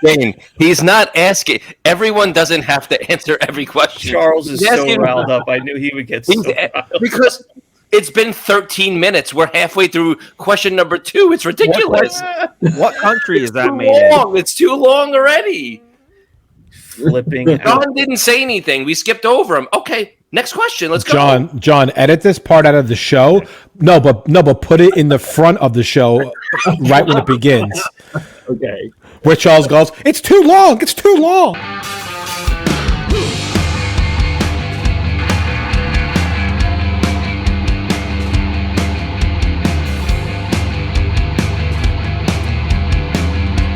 Shane, he's not asking. Everyone doesn't have to answer every question. Charles is so riled up. I knew he would get so riled up. Because it's been 13 minutes. We're halfway through question number 2. It's ridiculous. What country is that made in? It's too long already. Flipping out. John didn't say anything. We skipped over him. Okay, next question. Let's go. John, edit this part out of the show. No, but put it in the front of the show right when it begins. Okay. Where Charles goes, it's too long. It's too long.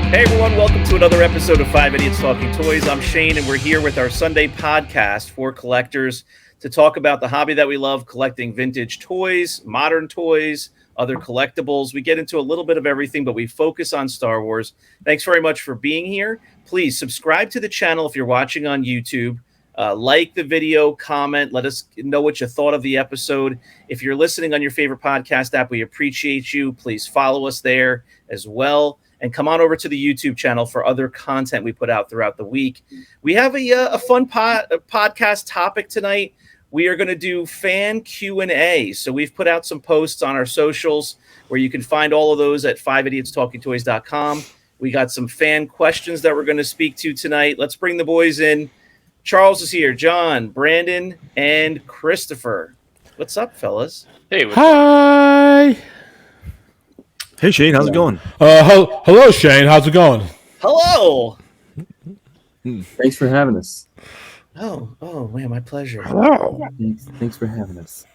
Hey everyone, welcome to another episode of 5 Idiots Talking Toys. I'm Shane, and we're here with our Sunday podcast for collectors to talk about the hobby that we love, collecting vintage toys, modern toys, other collectibles. We get into a little bit of everything, but we focus on Star Wars. Thanks very much for being here. Please subscribe to the channel if you're watching on YouTube. Like the video, comment, let us know what you thought of the episode. If you're listening on your favorite podcast app, we appreciate you. Please follow us there as well. And come on over to the YouTube channel for other content we put out throughout the week. We have a fun podcast topic tonight. We are going to do fan Q&A. So we've put out some posts on our socials where you can find all of those at 5idiotstalkingtoys.com. We got some fan questions that we're going to speak to tonight. Let's bring the boys in. Charles is here, John, Brandon, and Christopher. What's up, fellas? Hey. Hi. Hey Shane, how's it going? Hello Shane, how's it going? Hello. Thanks for having us. Oh, man, my pleasure. Hello. Thanks for having us.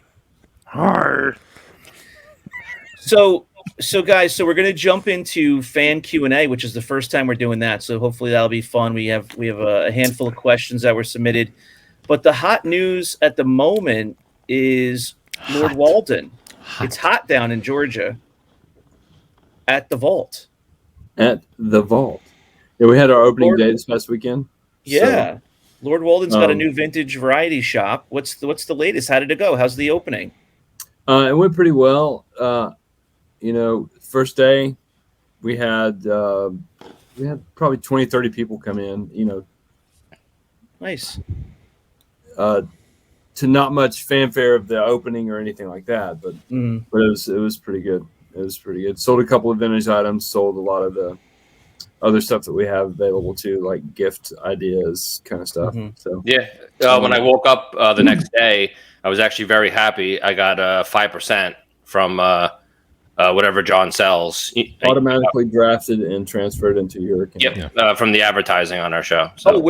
Hi. So guys, we're going to jump into fan Q&A, which is the first time we're doing that. So hopefully that'll be fun. We have a handful of questions that were submitted, but the hot news at the moment is Lord Walden. It's hot down in Georgia. At the vault. At the vault. Yeah, we had our opening day this past weekend. Yeah. So, Lord Walden's got a new vintage variety shop. What's the latest? How did it go? How's the opening? It went pretty well. First day we had probably 20, 30 people come in, Nice. To not much fanfare of the opening or anything like that, but it was pretty good. It was pretty good. Sold a couple of vintage items, sold a lot of the other stuff that we have available too, like gift ideas kind of stuff. Mm-hmm. So when I woke up the next day, I was actually very happy. I got 5% from whatever John sells. Automatically drafted and transferred into your account. Yep, from the advertising on our show. So.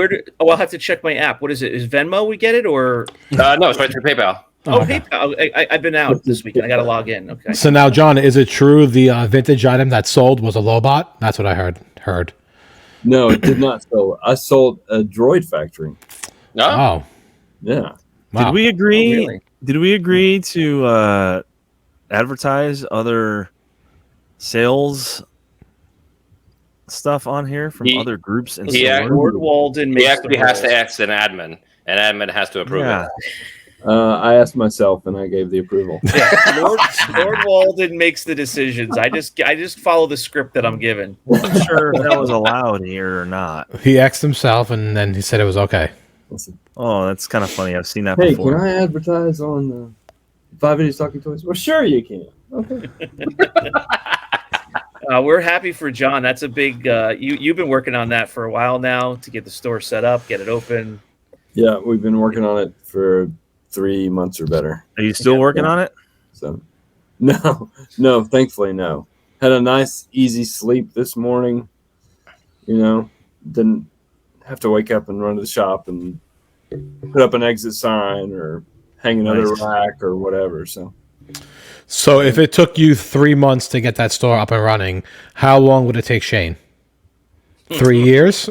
I'll have to check my app. What is it? Is Venmo we get it or? No, it's right through PayPal. Okay. PayPal. I've been out this weekend. I got to log in. Okay. So now, John, is it true the vintage item that sold was a Lobot? That's what I heard. No, it did not sell. I sold a droid factory. Oh. Yeah. Wow. Did we agree? Oh, really? Did we agree to advertise other sales stuff on here from other groups? And Lord Walden he actually has to ask an admin, and admin has to approve it. I asked myself, and I gave the approval. Yeah, Lord Walden makes the decisions. I just follow the script that I'm given. I'm not sure if that was allowed here or not. He asked himself, and then he said it was okay. Listen. Oh, that's kind of funny. I've seen that Hey, before. can I advertise on 5 Idiots Talking Toys? Well, sure you can. Okay. We're happy for John. That's a big. You've been working on that for a while now to get the store set up, get it open. Yeah, we've been working on it for 3 months or better. Are you still working on it? So, no, thankfully, no. Had a nice, easy sleep this morning. Didn't have to wake up and run to the shop and put up an exit sign or hang another rack or whatever. So if it took you 3 months to get that store up and running, how long would it take Shane? 3 years?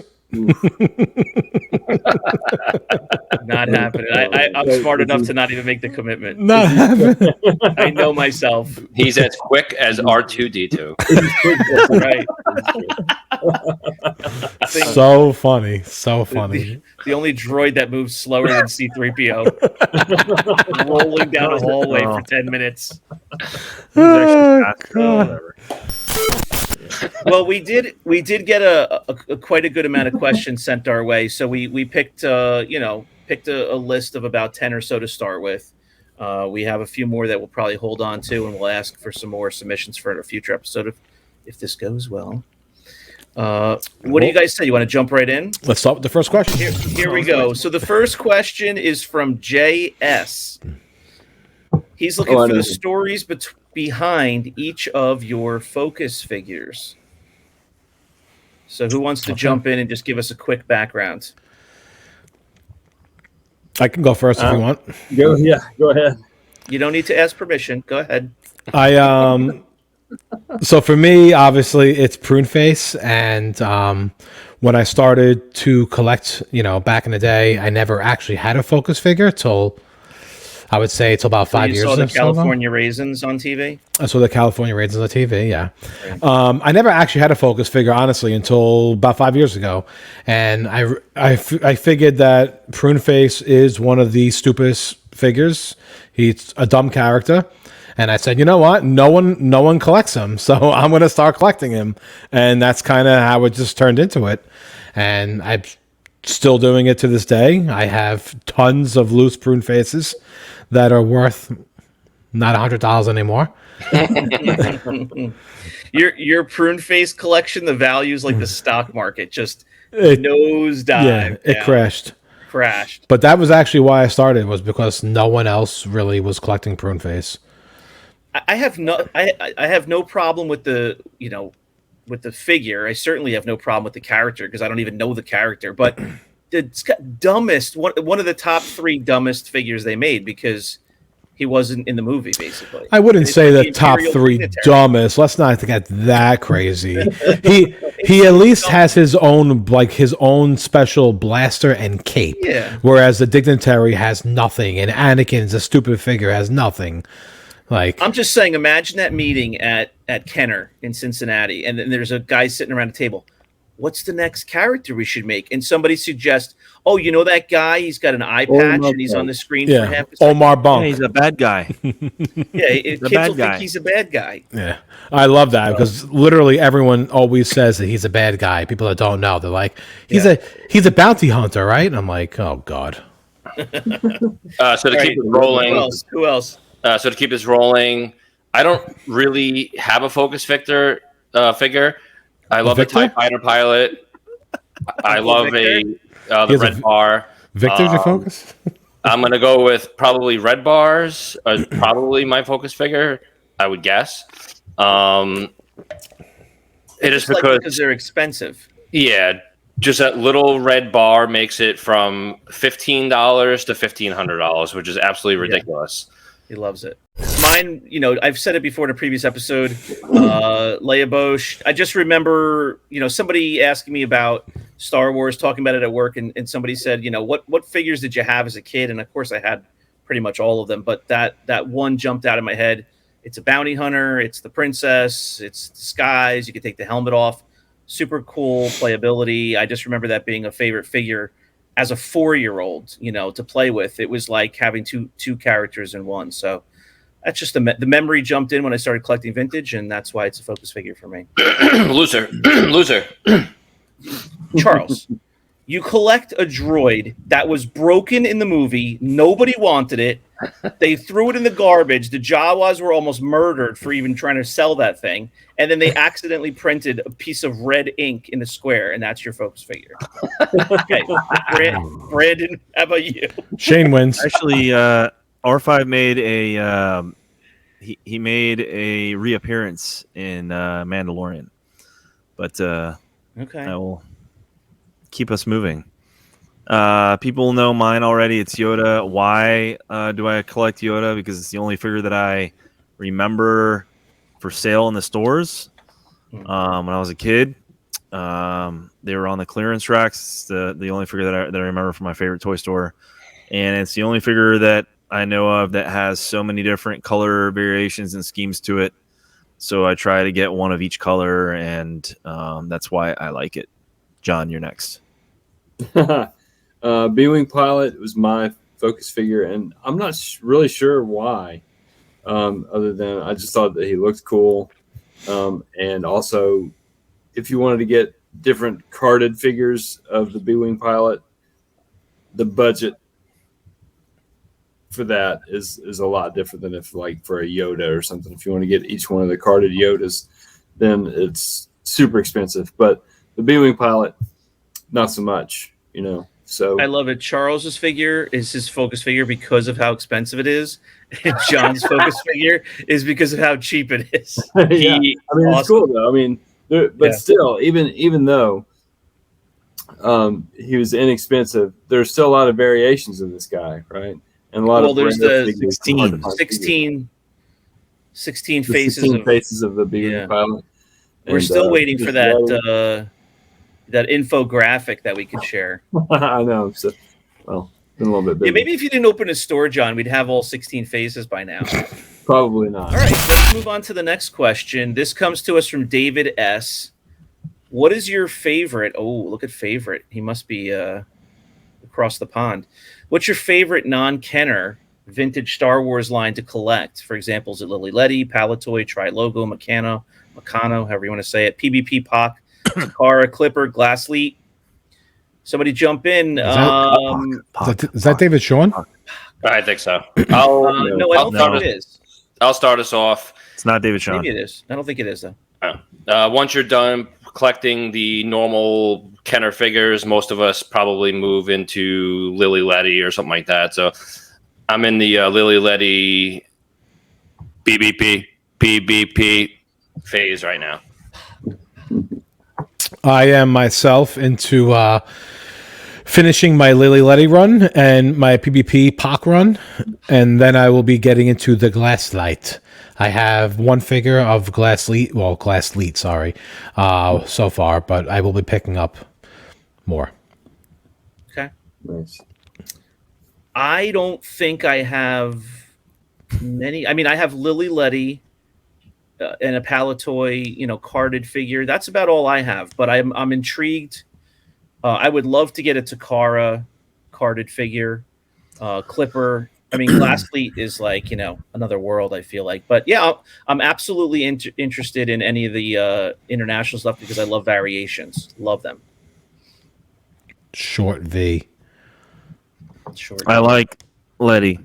Not happening. I'm smart enough to not even make the commitment. Not happening. I know myself. He's as quick as R2D2. Right. So funny. So funny. The only droid that moves slower than C-3PO. Rolling down a hallway for 10 minutes. Oh, God. Well, we did get a quite a good amount of questions sent our way, so we picked picked a list of about 10 or so to start with. We have a few more that we'll probably hold on to, and we'll ask for some more submissions for a future episode if this goes well. What do you guys say? You want to jump right in? Let's start with the first question. Here we go. So the first question is from JS. He's looking for the stories behind each of your focus figures. So who wants to jump in and just give us a quick background? I can go first if you want. Go ahead. You don't need to ask permission. Go ahead. So for me, obviously, it's Pruneface, and when I started to collect, back in the day, I never actually had a focus figure till I would say till about 5 years ago. You saw the California Raisins on TV? I saw the California Raisins on TV, yeah. I never actually had a focus figure, honestly, until about 5 years ago. And I figured that Pruneface is one of the stupidest figures. He's a dumb character. And I said, you know what? No one collects him, so I'm going to start collecting him. And that's kind of how it just turned into it. And I'm still doing it to this day. I have tons of loose Prunefaces that are worth not $100 anymore. Your Pruneface collection, the value's like the stock market, just nosedive. Yeah, it crashed. But that was actually why I started, was because no one else really was collecting Pruneface. I have no problem with the with the figure. I certainly have no problem with the character because I don't even know the character. But the dumbest one of the top 3 dumbest figures they made because he wasn't in the movie. Basically, I wouldn't say the top 3 dumbest. Let's not get that crazy. He at least has his own special blaster and cape. Yeah. Whereas the Dignitary has nothing, and Anakin's a stupid figure, has nothing. I'm just saying, imagine that meeting at Kenner in Cincinnati, and then there's a guy sitting around a table. What's the next character we should make? And somebody suggests, oh, you know that guy? He's got an eye patch and he's on the screen for half a second. Omar Bunk. Yeah, he's a bad guy. Kids will think he's a bad guy. Yeah, I love that because literally everyone always says that he's a bad guy. People that don't know, they're like, he's a bounty hunter, right? And I'm like, oh God. So to keep it rolling. Who else? So to keep this rolling, I don't really have a focus figure. I love the TIE Fighter pilot. I love the red bar. Victor's your focus? I'm going to go with probably red bars. Probably my focus figure, I would guess. It is because they're expensive. Yeah, just that little red bar makes it from $15 to $1,500, which is absolutely ridiculous. He loves it. Mine, I've said it before in a previous episode. Leia Bosch. I just remember, somebody asking me about Star Wars, talking about it at work, and somebody said, what figures did you have as a kid? And of course, I had pretty much all of them, but that one jumped out of my head. It's a bounty hunter. It's the princess. It's disguise. You can take the helmet off. Super cool playability. I just remember that being a favorite figure as a 4-year-old, to play with. It was like having two characters in one. So that's just the memory jumped in when I started collecting vintage, and that's why it's a focus figure for me. Loser. Charles, you collect a droid that was broken in the movie. Nobody wanted it. They threw it in the garbage. The Jawas were almost murdered for even trying to sell that thing. And then they accidentally printed a piece of red ink in the square, and that's your focus figure. Okay, Brandon, how about you? Shane wins. Actually, R5 made he made a reappearance in Mandalorian, but okay, I will keep us moving. People know mine already. It's Yoda. Why do I collect Yoda? Because it's the only figure that I remember for sale in the stores. When I was a kid, they were on the clearance racks. The only figure that I remember from my favorite toy store, and it's the only figure that I know of that has so many different color variations and schemes to it. So I try to get one of each color, and that's why I like it. John, you're next. B-Wing Pilot was my focus figure, and I'm not really sure why, other than I just thought that he looked cool. And also, if you wanted to get different carded figures of the B-Wing pilot, the budget for that is a lot different than if like for a Yoda or something. If you want to get each one of the carded Yodas, then it's super expensive. But the B-Wing pilot, not so much, you know. So I love it. Charles's figure is his focus figure because of how expensive it is, and John's focus figure is because of how cheap it is. yeah, I mean it's cool though. I mean, but still, even though he was inexpensive, there's still a lot of variations of this guy, right? And a lot of there's the 16 faces of the B-Wing pilot. We're still waiting for that infographic that we could share. I know. So, well, been a little bit busy. Yeah, maybe if you didn't open a store, John, we'd have all 16 faces by now. Probably not. All right, let's move on to the next question. This comes to us from David S. What is your favorite? Oh, look at favorite. He must be across the pond. What's your favorite non-Kenner vintage Star Wars line to collect? For example, is it Lily Letty, Palatoy, Tri-Logo, Meccano, however you want to say it, PBP Poc, Takara, Clipper, Glassleet? Somebody jump in. Is that David Sean? I think so. No, I don't think it is. I'll start us off. It's not David Sean. Maybe it is. I don't think it is, though. Once you're done collecting the normal Kenner figures, most of us probably move into Lily Letty or something like that. So I'm in the Lily Letty PBP phase right now. I am myself into finishing my Lily Letty run and my PBP Poc run, and then I will be getting into the Glasslight. I have one figure of Glassleet, sorry, so far, but I will be picking up more. Okay. Nice. I don't think I have many. I mean, I have Lily Letty and a Palatoy, carded figure. That's about all I have, but I'm intrigued. I would love to get a Takara carded figure, Clipper. I mean, Glassleet is like, another world, I feel like. But yeah, I'm absolutely interested in any of the international stuff because I love variations. Love them. Short V. I like Letty.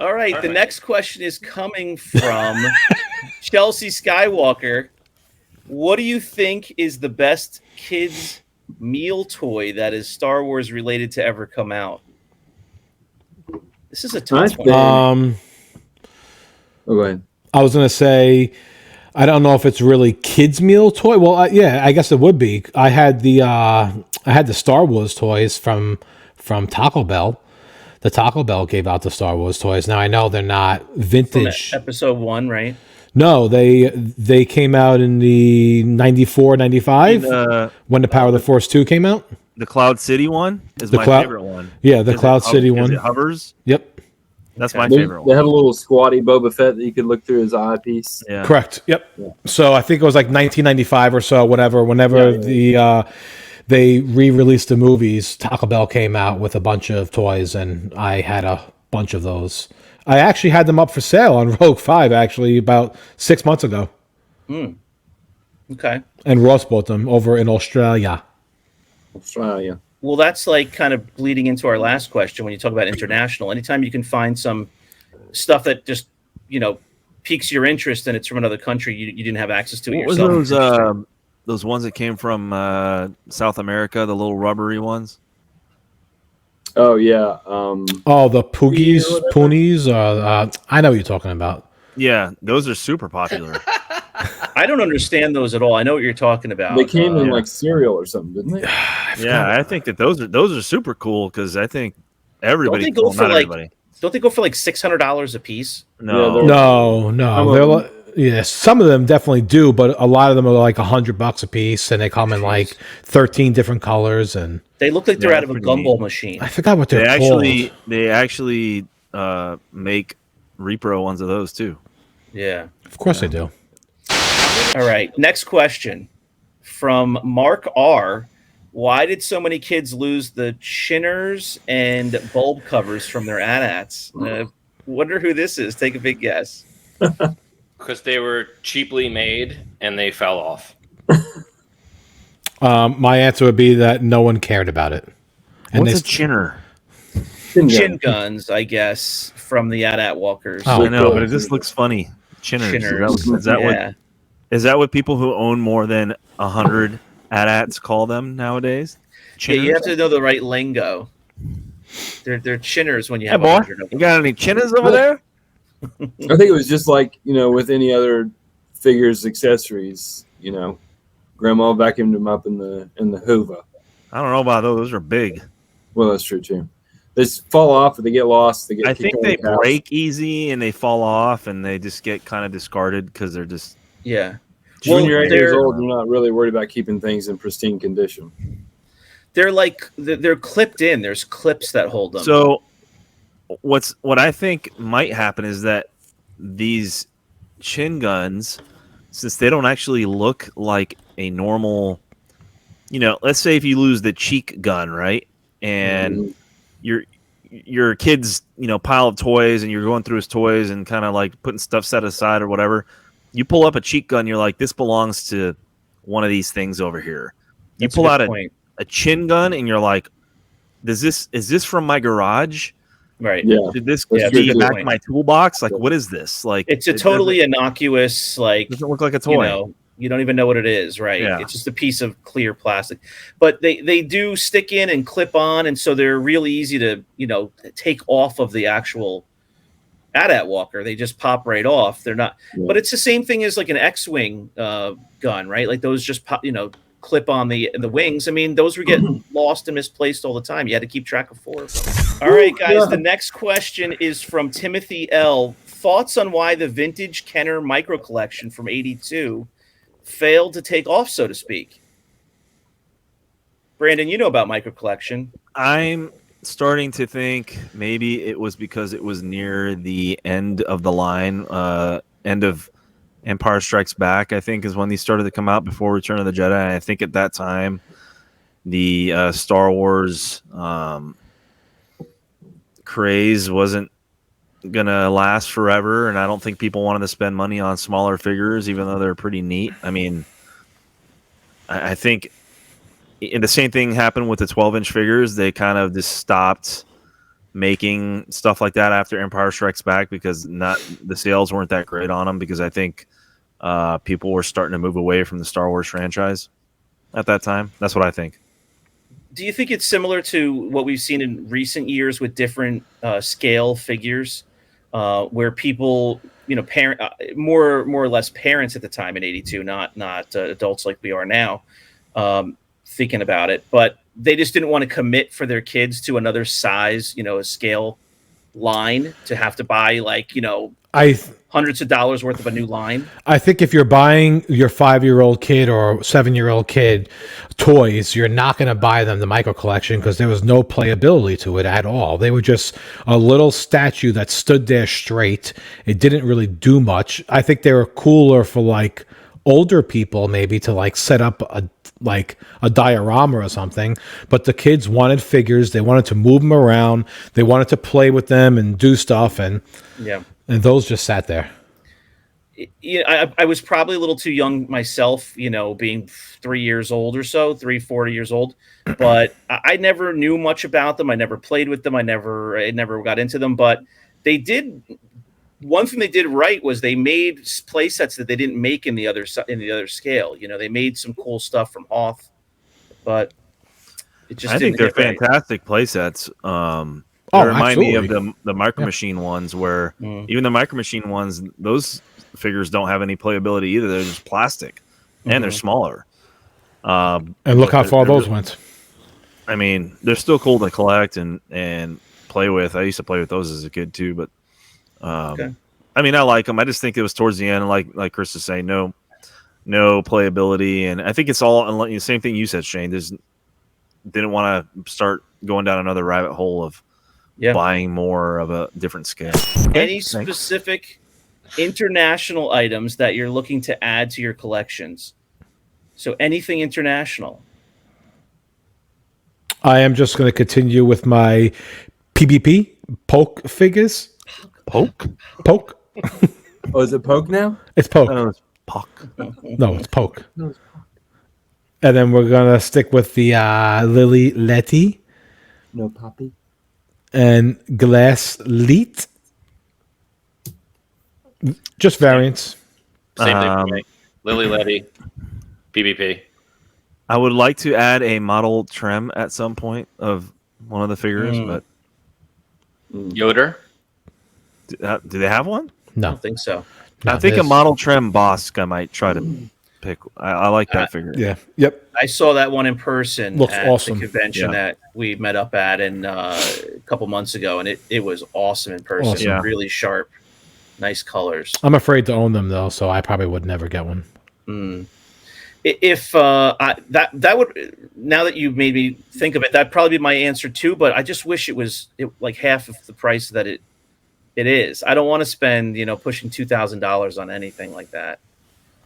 All right. The next question is coming from Chelsea Skywalker. What do you think is the best kids meal toy that is Star Wars related to ever come out? This is a tough one. Go ahead. I was gonna say, I don't know if it's really kids meal toy. Well, yeah, I guess it would be. I had the Star Wars toys from Taco Bell. The Taco Bell gave out the Star Wars toys. Now I know they're not vintage. From episode 1, right? No, they came out in the 94, 95 when the Power of the Force 2 came out. The Cloud City one is my favorite one. Yeah, the Cloud City one. It hovers. Yep. That's my favorite one. They had a little squatty Boba Fett that you could look through his eyepiece. Yeah. Correct. Yep. Yeah. So I think it was like 1995 or so, whenever they re-released the movies, Taco Bell came out with a bunch of toys, and I had a bunch of those. I actually had them up for sale on Rogue 5, actually, about 6 months ago. Okay. And Ross bought them over in Australia. Well, that's like kind of bleeding into our last question when you talk about international. Anytime you can find some stuff that just, piques your interest and it's from another country, you didn't have access to it yourself. What was those ones that came from South America, the little rubbery ones? Oh, yeah. The Poonies. I know what you're talking about. Yeah, those are super popular. I don't understand those at all. I know what you're talking about. They came in like cereal or something, didn't they? I think that those are super cool because I think everybody. Don't they go for like $600 a piece? No, no. Some of them definitely do, but a lot of them are like $100 a piece, and they come in like 13 different colors, and they look like they're out of a gumball machine. I forgot what they're called. They actually make repro ones of those too. Yeah, of course they do. All right, next question from Mark R. Why did so many kids lose the chinners and bulb covers from their AT-ATs? Wonder who this is. Take a big guess. Because they were cheaply made and they fell off. My answer would be that no one cared about it. And What's they a chinner? Chin guns, I guess, from the AT-AT walkers. Oh. I know, but it just looks funny. Chinners. Chinners. Is that Yeah. is that what people who own more than 100 AT-ATs call them nowadays? Yeah, you Chinners? have to know the right lingo. They're chinners when you Hey, have boy, 100 of you them. got any chinners over there? I think it was just like, with any other figures, accessories, grandma vacuumed them up in the Hoover. I don't know about those. Those are big. Well, that's true too. They just fall off, or they get lost. They get. I kicked think out of they the house. break easy and they fall off and they just get kind of discarded because they're just. Yeah. When you're 8 years they're- old, you're not really worried about keeping things in pristine condition. They're clipped in. There's clips that hold them. So, what I think might happen is that these chin guns, since they don't actually look like a normal, let's say if you lose the cheek gun, right, and your kid's pile of toys, and you're going through his toys and kind of like putting stuff set aside or whatever, you pull up a cheek gun, you're like, this belongs to one of these things over here. You That's pull a good out point. a chin gun, and you're like, is this from my garage? Right. Yeah, Did this That's be true, back too. in my toolbox? Like, what is this? Like, It's a it totally innocuous, like, doesn't look like a toy. you don't even know what it is, right? Yeah. It's just a piece of clear plastic. But they do stick in and clip on, and so they're really easy to, take off of the actual AT-AT walker. They just pop right off. They're not, but it's the same thing as like an X-Wing gun, right? Like those just pop, clip on the wings. I mean, those were getting lost and misplaced all the time. You had to keep track of 4 of them. All right, guys. The next question is from Timothy L. Thoughts on why the vintage Kenner micro collection from '82 failed to take off, so to speak? Brandon, you know about micro collection. I'm starting to think maybe it was because it was near the end of the line, end of Empire Strikes Back, I think, is when these started to come out before Return of the Jedi. And I think at that time, the Star Wars craze wasn't going to last forever. And I don't think people wanted to spend money on smaller figures, even though they're pretty neat. I mean, I think the same thing happened with the 12-inch figures. They kind of just stopped making stuff like that after Empire Strikes Back because the sales weren't that great on them, because I think people were starting to move away from the Star Wars franchise at that time. That's what I think. Do you think it's similar to what we've seen in recent years with different scale figures, where people, parent more or less parents at the time in '82, not adults like we are now, thinking about it, but they just didn't want to commit for their kids to another size, a scale line to have to buy hundreds of dollars worth of a new line. I think if you're buying your 5-year-old kid or 7-year-old kid toys, you're not going to buy them the micro collection because there was no playability to it at all. They were just a little statue that stood there straight. It didn't really do much. I think they were cooler for like older people, maybe to like set up a diorama or something, but the kids wanted figures. They wanted to move them around. They wanted to play with them and do stuff, and those just sat there. I was probably a little too young myself, being 3 years old or so, 4 years old, but I never knew much about them. I never played with them. I never got into them, but they did. One thing they did right was they made play sets that they didn't make in the other scale. They made some cool stuff from Hoth, but it just I think they're fantastic play sets. They remind me of the Micro Machine ones, where even the Micro Machine ones, those figures don't have any playability either. They're just plastic, and they're smaller. And look how far those went. I mean, they're still cool to collect and play with. I used to play with those as a kid too, but I mean, I like them. I just think it was towards the end, like Chris is saying, no playability, and I think it's all the same thing you said, Shane. Didn't want to start going down another rabbit hole of buying more of a different scale. Any specific international items that you're looking to add to your collections? So anything international. I am just going to continue with my PvP poke figures. Poke. Oh, is it Poke now? It's Poke. Oh, it's Puck. No, it's Poke. No, it's And then we're gonna stick with the Lily Letty no Poppy. and Glass Leet. Just variants. Same thing for me. Lily Letty, PvP. I would like to add a model trim at some point of one of the figures, but Yoder. do they have one? I No, don't think so. I think a model trim Bosk I might try to pick. I like that figure. Yeah. Yep. I saw that one in person Looks at awesome. the convention that we met up at a couple months ago, and it was awesome in person. Awesome. Yeah. Really sharp, nice colors. I'm afraid to own them though, so I probably would never get one. If that would, now that you've made me think of it, that'd probably be my answer too. But I just wish it was like half of the price that it is. I don't want to spend pushing $2,000 on anything like that.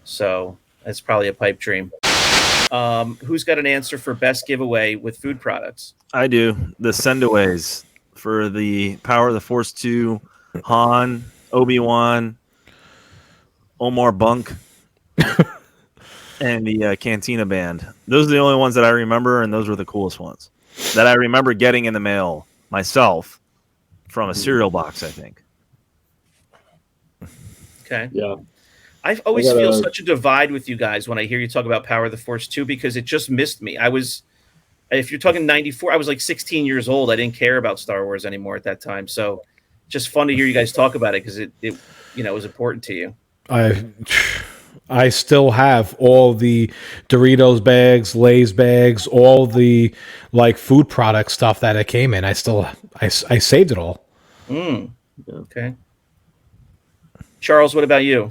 So that's probably a pipe dream. Who's got an answer for best giveaway with food products? I do. The sendaways for the Power of the Force 2, Han, Obi-Wan, Omar Bunk, and the Cantina Band. Those are the only ones that I remember, and those were the coolest ones that I remember getting in the mail myself from a cereal box, I think. Okay. Yeah. I always feel such a divide with you guys when I hear you talk about Power of the Force 2 because it just missed me. If you're talking 94, I was like 16 years old. I didn't care about Star Wars anymore at that time. So just fun to hear you guys talk about it because it was important to you. I still have all the Doritos bags, Lay's bags, all the like food product stuff that it came in. I saved it all. Okay. Charles, what about you?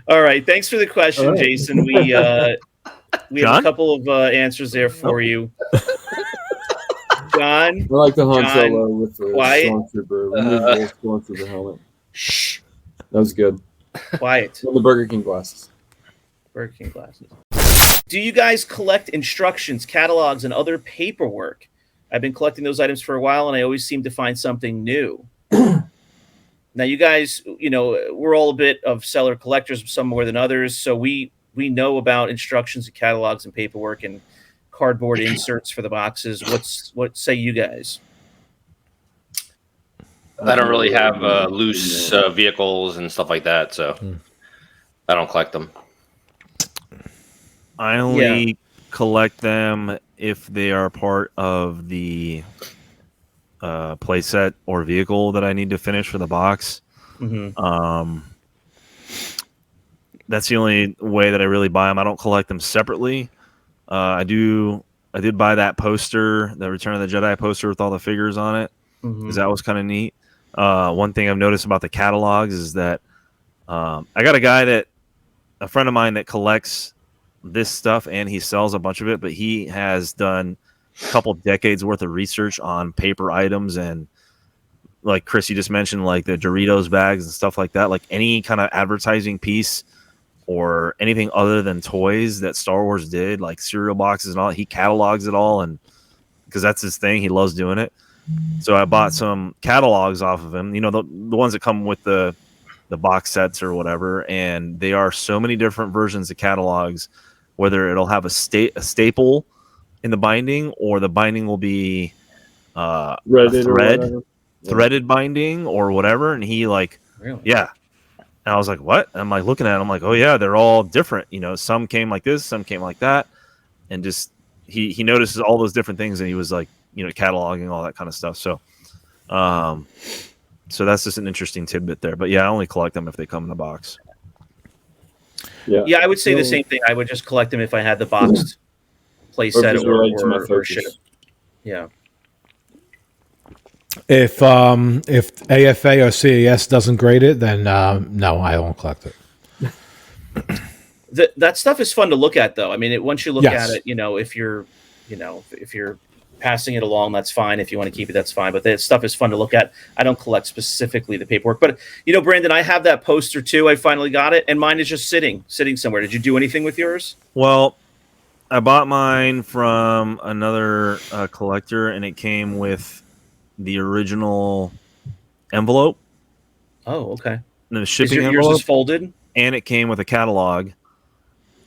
All right. Thanks for the question, Jason. We have a couple of answers there for you. John? I like the Han Solo with the quiet. Stormtrooper. Removable Stormtrooper helmet. Shh. That was good. Quiet. And the Burger King glasses. Burger King glasses. Do you guys collect instructions, catalogs, and other paperwork? I've been collecting those items for a while, and I always seem to find something new. Now, you guys, we're all a bit of seller collectors, some more than others, so we know about instructions and catalogs and paperwork and cardboard inserts for the boxes. What say you guys? I don't really have loose vehicles and stuff like that, so I don't collect them. I only collect them if they are part of the playset or vehicle that I need to finish for the box. That's the only way that I really buy them. I don't collect them separately. I did buy that poster, the Return of the Jedi poster with all the figures on it, because that was kind of neat. One thing I've noticed about the catalogs is that I got a friend of mine that collects this stuff and he sells a bunch of it, but he has done a couple decades worth of research on paper items, and like Chris, you just mentioned, like the Doritos bags and stuff like that, like any kind of advertising piece or anything other than toys that Star Wars did, like cereal boxes and all, he catalogs it all, and because that's his thing, he loves doing it. So I bought some catalogs off of him, the ones that come with the box sets or whatever, and they are so many different versions of catalogs, whether it'll have a staple in the binding, or the binding will be a threaded binding or whatever. And he really? Yeah. And I was like, what? And I'm like looking at it, I'm like, oh yeah, they're all different. Some came like this, some came like that. And just he notices all those different things, and he was like, cataloging all that kind of stuff. So so that's just an interesting tidbit there. But yeah, I only collect them if they come in the box. Yeah, I would say the same thing. I would just collect them if I had the boxed play set or ship. Yeah. If AFA or CAS doesn't grade it, then no, I won't collect it. That stuff is fun to look at, though. I mean, once you look at it, if you're passing it along, that's fine. If you want to keep it, that's fine. But that stuff is fun to look at. I don't collect specifically the paperwork, but Brandon, I have that poster too. I finally got it, and mine is just sitting somewhere. Did you do anything with yours? Well, I bought mine from another collector, and it came with the original envelope, Oh, okay. the Is shipping yours envelope, is folded? and it came with a catalog,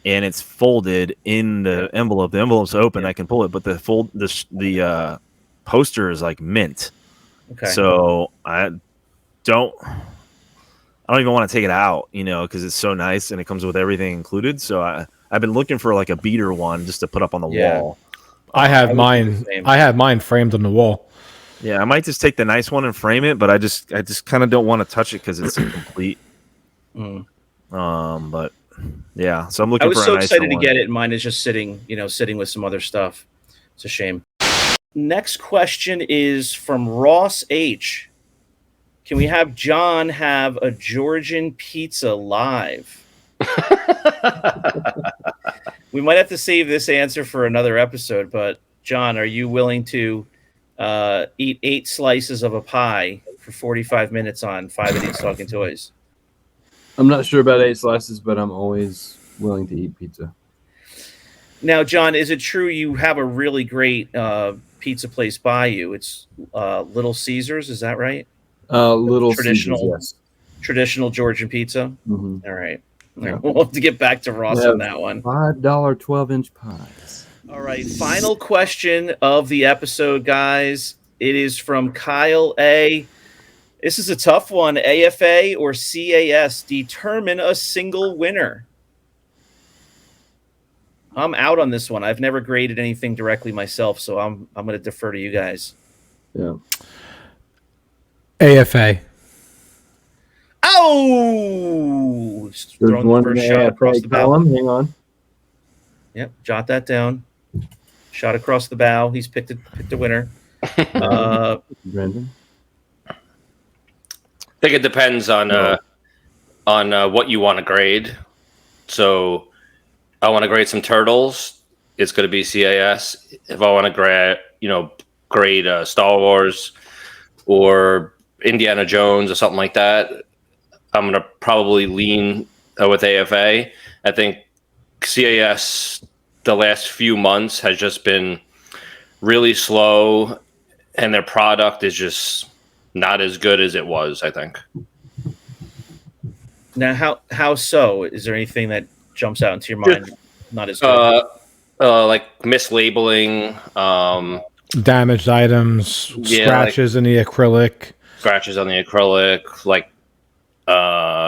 and it's folded in the envelope. The envelope's open; I can pull it, but the poster is like mint. Okay. So I don't even want to take it out, because it's so nice and it comes with everything included. So I've been looking for like a beater one just to put up on the wall. I have I would do the mine. same. I have mine framed on the wall. Yeah, I might just take the nice one and frame it, but I just kind of don't want to touch it because it's incomplete. But yeah, so I'm looking I was for so a nicer excited to one. get it, and mine is just sitting with some other stuff. It's a shame. Next question is from Ross H. Can we have John have a Georgian pizza live? We might have to save this answer for another episode, but John, are you willing to eat 8 slices of a pie for 45 minutes on 5 Idiots Talking Toys? I'm not sure about 8 slices, but I'm always willing to eat pizza. Now, John, is it true you have a really great pizza place by you? It's Little Caesars, is that right? Little Traditional- Caesars, yes. Traditional Georgian pizza? Mm-hmm. All right. Yeah. We'll have to get back to Ross on that one. $5 12-inch pies. All right. Final question of the episode, guys. It is from Kyle A. This is a tough one. AFA or CAS? Determine a single winner. I'm out on this one. I've never graded anything directly myself, so I'm going to defer to you guys. Yeah. AFA. Oh! There's Throwing the one first in shot across the bow. column. Hang on. Yep, jot that down. Shot across the bow. He's picked a winner. Brandon. I think it depends on what you want to grade. So I want to grade some turtles. It's going to be CAS. If I want to grade Star Wars or Indiana Jones or something like that, I'm going to probably lean with AFA. I think CAS the last few months has just been really slow, and their product is just not as good as it was, I think. Now, how so? Is there anything that jumps out into your mind? Not as good. Like mislabeling, Damaged items, scratches in the acrylic. Scratches on the acrylic, like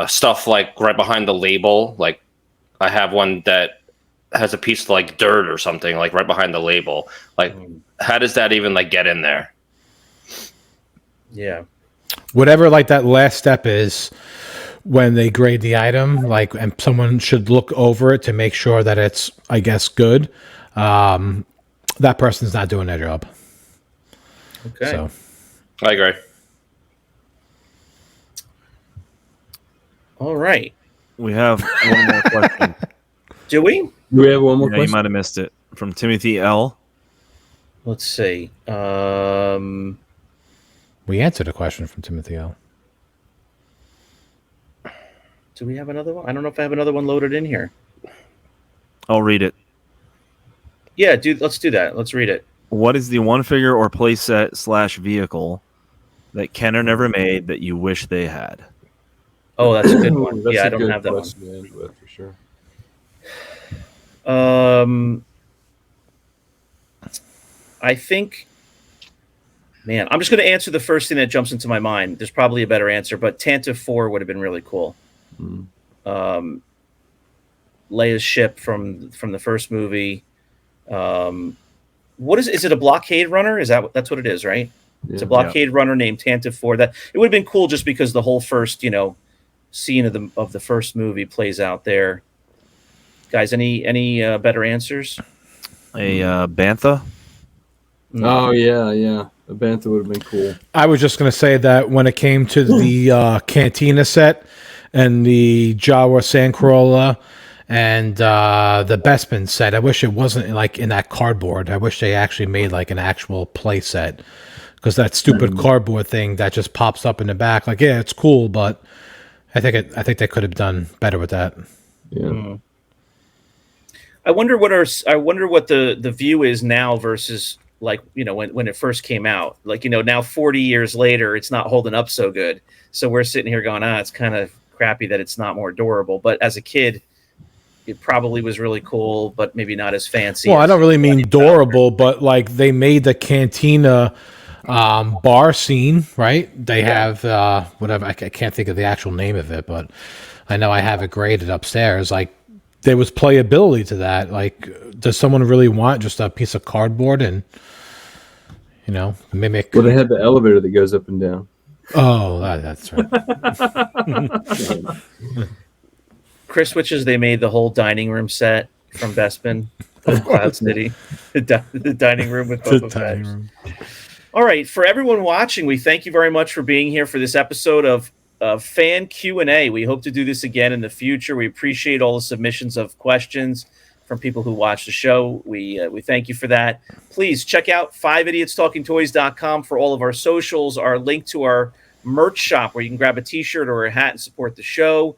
stuff like right behind the label. Like I have one that has a piece of like dirt or something like right behind the label. Like how does that even like get in there? Yeah. Whatever like that last step is when they grade the item, like, and someone should look over it to make sure that it's, I guess, good. That person's not doing their job. Okay. So I agree. All right. We have one more question. Do we? Do we have one more Yeah, you question? might have missed it. From Timothy L. Let's see. we answered a question from Timothy L. Do we have another one? I don't know if I have another one loaded in here. I'll read it. Yeah, dude, let's do that. Let's read it. What is the one figure or playset / vehicle that Kenner never made that you wish they had? Oh, that's a good one. That's Yeah, a I don't good have that one. question to end with, for sure. I think, man, I'm just going to answer the first thing that jumps into my mind. There's probably a better answer, but Tantive 4 would have been really cool. Leia's ship from the first movie. What is it? A blockade runner? That's what it is, right? Yeah. It's a blockade runner named Tantive 4. That it would have been cool just because the whole first, scene of the first movie plays out there. Guys, any better answers? A Bantha? Oh yeah. A Bantha would have been cool. I was just going to say that when it came to the Cantina set and the Jawa Sandcrawler and the Bespin set, I wish it wasn't like in that cardboard. I wish they actually made like an actual play set, because that stupid cardboard thing that just pops up in the back, like, yeah, it's cool, but I think they could have done better with that. Yeah. I wonder what the view is now versus like, when it first came out. Like, now 40 years later, it's not holding up so good. So we're sitting here going, it's kind of crappy that it's not more durable. But as a kid, it probably was really cool, but maybe not as fancy. Well, I don't really mean durable, but like they made the cantina bar scene, right? They have whatever, I can't think of the actual name of it, but I know I have it graded upstairs. Like, there was playability to that. Like, does someone really want just a piece of cardboard and mimic? Well, they have the elevator that goes up and down. Oh, that's right. Chris Switches, they made the whole dining room set from Bespin of Cloud City, the dining room with Boba Fett. All right, for everyone watching, we thank you very much for being here for this episode of Fan Q&A. We hope to do this again in the future. We appreciate all the submissions of questions from people who watch the show. We thank you for that. Please check out 5idiotstalkingtoys.com for all of our socials, our link to our merch shop where you can grab a t-shirt or a hat and support the show.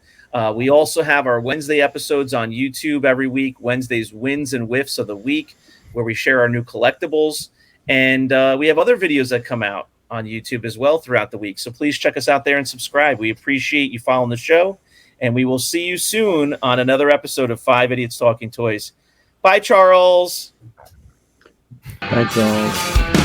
We also have our Wednesday episodes on YouTube every week, Wednesday's Wins and Whiffs of the Week, where we share our new collectibles. And we have other videos that come out on YouTube as well throughout the week. So please check us out there and subscribe. We appreciate you following the show. And we will see you soon on another episode of 5 Idiots Talking Toys. Bye, Charles. Bye, Charles.